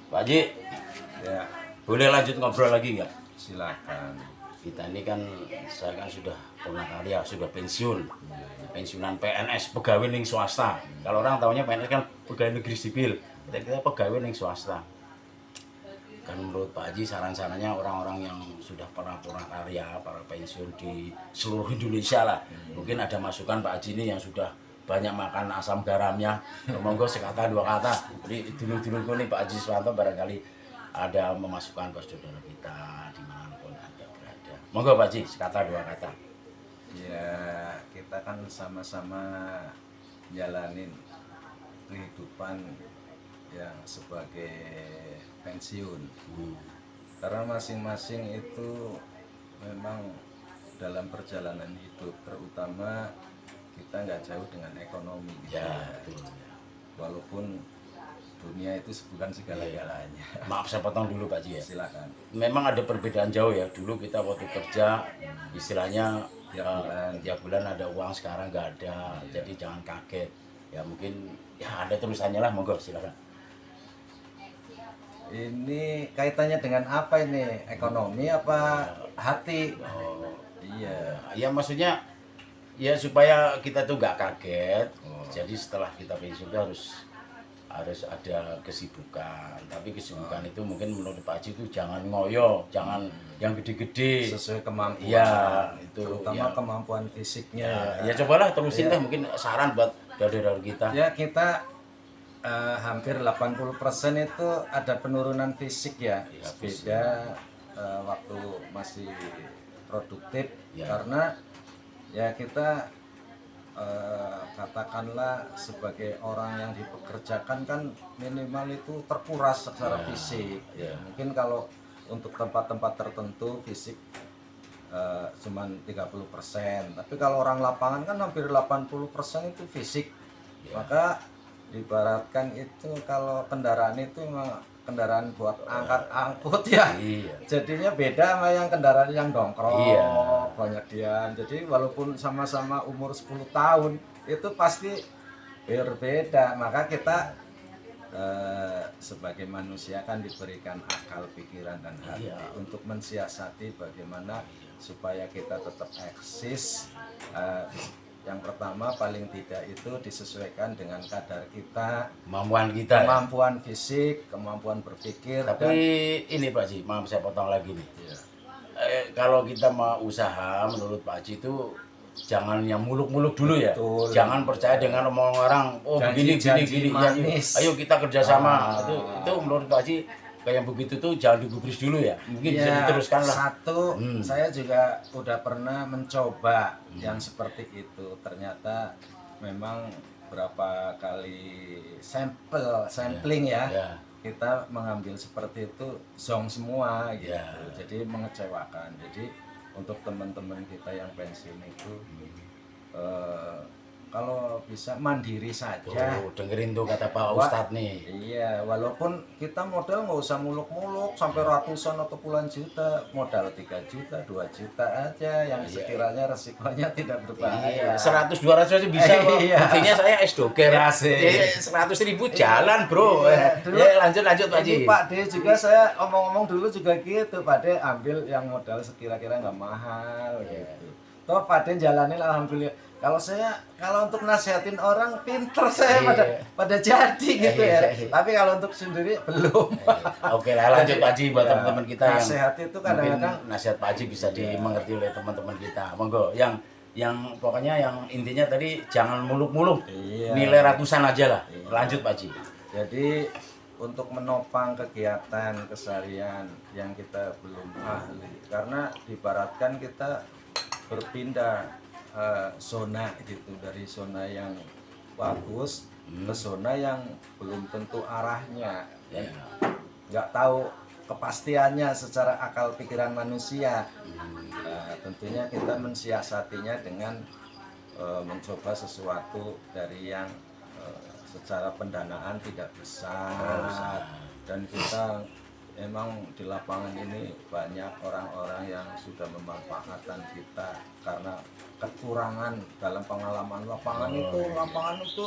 Pak Haji, Ya, boleh lanjut ngobrol lagi nggak? silakan. Kita ini kan, saya kan sudah purna karya, sudah pensiun. Pensiunan PNS, pegawai ning swasta. Kalau orang tahunya PNS kan pegawai negeri sipil. Kita pegawai ning swasta. Kan menurut Pak Haji saran-sarannya orang-orang yang sudah pernah purna karya, para pensiun di seluruh Indonesia lah. Mungkin ada masukan Pak Haji ini yang sudah banyak makan asam garamnya. Monggo sekata dua kata. Jadi dulu-dulu nih Pak Haji Suwanto barangkali ada memasukkan ke saudara kita dimanapun Anda berada. Monggo Pak Haji, sekata dua kata. Ya, kita kan sama-sama jalanin kehidupan yang sebagai pensiun. Karena masing-masing itu memang dalam perjalanan hidup, terutama kita nggak jauh dengan ekonomi. Gitu Ya, betul. Ya. Walaupun dunia itu bukan segala-galanya. Maaf saya potong dulu Pak Haji ya. Silakan. Memang ada perbedaan jauh ya. Dulu kita waktu kerja istilahnya tiap bulan ada uang, sekarang nggak ada. Jadi jangan kaget. Ya mungkin ya ada terusannya lah, monggo silakan. Ini kaitannya dengan apa ini? Ekonomi apa hati? Oh, Iya. ya maksudnya ya supaya kita tuh nggak kaget. Jadi setelah kita pensiun itu harus ada kesibukan. Tapi kesibukan itu mungkin menurut Pak Haji itu jangan ngoyo, jangan yang gede-gede. Sesuai kemampuan. Iya, itu terutama ya. kemampuan fisiknya. Ya cobalah terusin deh, mungkin saran buat dari kita. Ya kita hampir 80% itu ada penurunan fisik ya. Ya, Beda waktu masih produktif Ya. karena ya kita katakanlah sebagai orang yang dipekerjakan kan minimal itu terkuras secara fisik. Ya. Mungkin kalau untuk tempat-tempat tertentu fisik cuman 30%, tapi kalau orang lapangan kan hampir 80% itu fisik. Maka diibaratkan itu kalau kendaraan itu memang kendaraan buat angkat-angkut ya. Iya. Jadinya beda sama yang kendaraan yang dongkrong, Iya. banyak diam. Jadi walaupun sama-sama umur 10 tahun itu pasti berbeda. Maka kita sebagai manusia kan diberikan akal, pikiran dan hati untuk mensiasati bagaimana supaya kita tetap eksis. Yang pertama paling tidak itu disesuaikan dengan kadar kita, Kemampuan kita. kemampuan fisik, kemampuan berpikir. Tapi ini Pak Haji, maaf saya potong lagi nih. Ya. Kalau kita mau usaha, menurut Pak Haji itu jangan yang muluk-muluk dulu ya. Betul. Jangan percaya dengan omongan orang. Oh Janji-janji begini. manis. Ayo kita kerjasama. Itu menurut Pak Haji kayak begitu tuh jangan digubris dulu ya. Mungkin bisa diteruskan lah. Satu, saya juga udah pernah mencoba yang seperti itu. Ternyata memang berapa kali sampling ya. Ya. Kita mengambil seperti itu zong semua gitu. Ya. Jadi mengecewakan. Jadi untuk teman-teman kita yang pensiun itu kalau bisa mandiri saja. Tuh, dengerin tuh kata Pak Ustadz nih. Iya, walaupun kita modal nggak usah muluk-muluk sampai ratusan atau puluhan juta, modal 3 juta, 2 juta aja yang sekiranya resikonya tidak berbahaya. 100-200 aja bisa kok. Iya. Buktinya saya es doger. Ya, sih. 100.000 jalan bro. Iya, dulu- Ya lanjut Pak Haji. Ini Pak D juga saya omong-omong dulu juga gitu, Pak D ambil yang modal sekira-kira nggak mahal gitu. Toh Pak D jalanin alhamdulillah. Kalau untuk nasihatin orang pinter saya pada jadi gitu ya. Tapi kalau untuk sendiri belum. Oke lah lanjut Pak Haji buat teman-teman kita yang nasihat itu kadang-kadang mungkin nasihat Pak Haji bisa dimengerti oleh teman-teman kita. Monggo yang pokoknya yang intinya tadi jangan muluk-muluk. Iya. Nilai ratusan aja lah. Lanjut Pak Haji. Jadi untuk menopang kegiatan keseharian yang kita belum ahli, karena diibaratkan kita berpindah zona gitu, dari zona yang bagus ke zona yang belum tentu arahnya, dan nggak tahu kepastiannya secara akal pikiran manusia. Tentunya kita mensiasatinya dengan mencoba sesuatu dari yang secara pendanaan tidak besar, dan kita Memang di lapangan ini banyak orang-orang yang sudah memanfaatkan kita karena kekurangan dalam pengalaman lapangan itu. Lapangan itu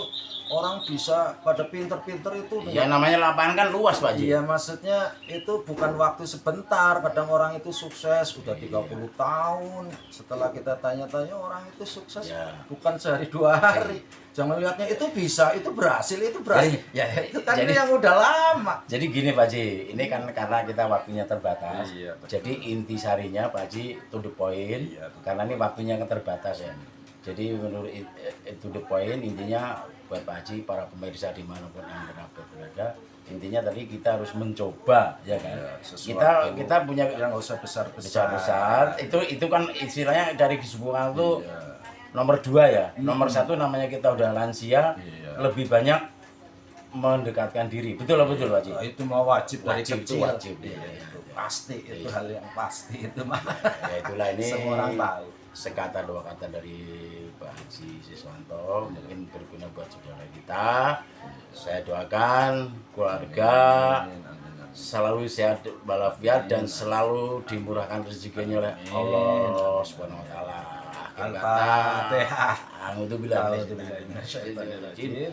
orang bisa pada pinter-pinter itu Ya namanya lapangan kan luas Pak Haji. iya, maksudnya itu bukan waktu sebentar. Kadang orang itu sukses udah 30 tahun. Setelah kita tanya-tanya, orang itu sukses Ya. bukan sehari 2 hari. Jangan lihatnya itu bisa, itu berhasil. Ya itu kan jadi- yang udah lama. Jadi gini Pak Haji, ini kan karena kita waktunya terbatas. Iya, betul. Jadi inti sarinya Pak Haji to the point, Iya, betul. karena ini waktunya terbatas ya. Jadi menurut to the point intinya buat Pak Haji, para pemirsa dimanapun Anda berada, intinya tadi kita harus mencoba ya kan. Iya, sesuatu kita punya yang nggak usah besar-besar. besar itu kan istilahnya dari kesepuhan itu Iya. nomor 2 ya. Nomor 1 namanya kita udah lansia, Iya. lebih banyak mendekatkan diri. Betul Pak Haji? Nah, itu mah wajib dari Wajib, itu kecil. wajib. Iya, itu pasti, itu Iya. hal yang pasti itu mah. Ya itulah ini Semua orang tahu. sekata dua kata dari Pak Haji Siswanto mungkin berguna buat saudara kita. Saya doakan keluarga Amin, amin, amin. selalu sehat walafiat dan selalu dimurahkan rezekinya oleh Allah Subhanahu wa taala. Akhir kata, Al-Fatihah. Alhamdulillah.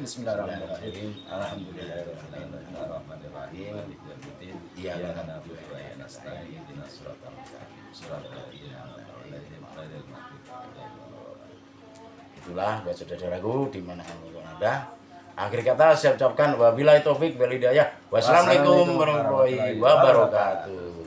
Bismillahirrahmanirrahim. Alhamdulillahirrahmanirrahim. Iya, Iyyaka na'budu wa iyyaka nasta'in. Ihdinas siratal mustaqim. Siratal ladzina an'amta 'alaihim ghairil maghdubi 'alaihim waladdallin. Itulah buat saudaraku di mana kamu ada. Akhir kata saya ucapkan wabillahi taufik wal hidayah. Wassalamualaikum warahmatullahi wabarakatuh.